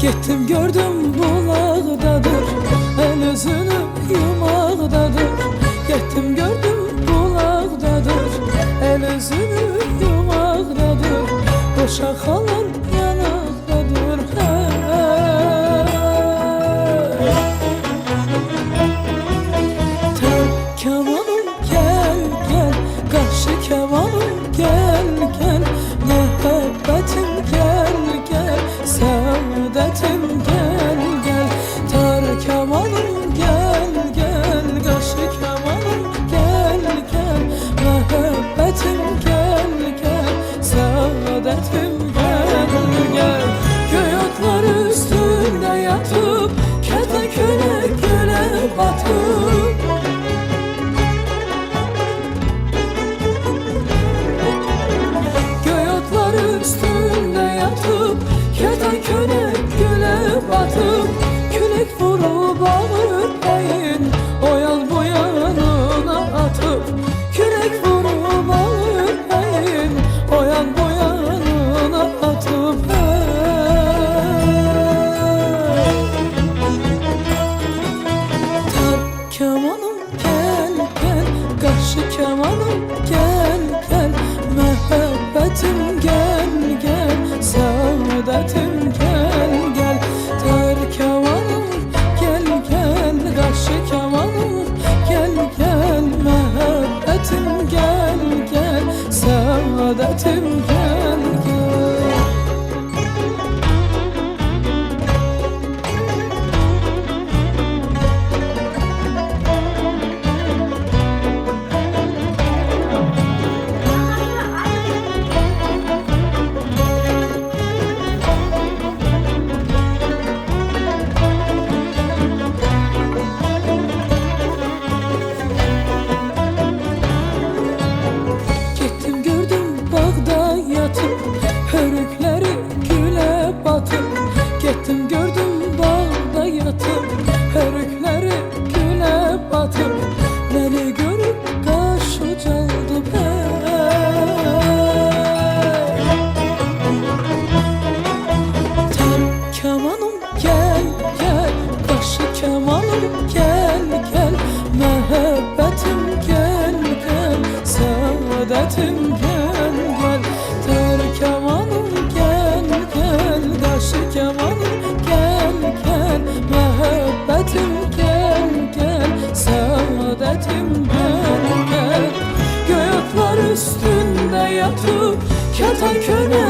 Gittim gördüm bulaqdadır, el özünü yumaqdadır. Gittim gördüm bulaqdadır, el özünü yumaqdadır. Boşa xalan yanaqdadır. Kamanım gel gel, qarşı kamanım gel gel. Məhəbbətim gel gel, səadətim gel gel. Tar kamanım gel gel, qarşı kamanım gel gel. Məhəbbətim gel gel, səadətim gel gel. Göy otlar üstündə yatıp, kətə-kölək gölə batıp. Üstünde yatıp, keten-kölek göle batıp. Külek vurup ağır beyin, o yan bu yanına atıp. Külek vurup ağır beyin, o yan bu yanına atıp. Tar kamanım gel gel, qarşı kamanım gel gel. Məhəbbətim gel gel, səadətim gel gel. Tar kamanım gel gel, qarşı kamanım gel gel. Məhəbbətim gel gel, səadətim gel gel. Hörükleri güle batıp. Gittim gördüm bağda yatıp, hörükleri güle batıp. Beni görüp qarşı çaldı Tar kamanım gel gel, qarşı kamanım gel gel. Məhəbbətim gel gel, səadətim gel gel. Tar kamanım gel gel, qarşı kamanım gel gel. Məhəbbətim gel gel, səadətim gel gel. Göy otlar üstünde yatıp, keten-kölek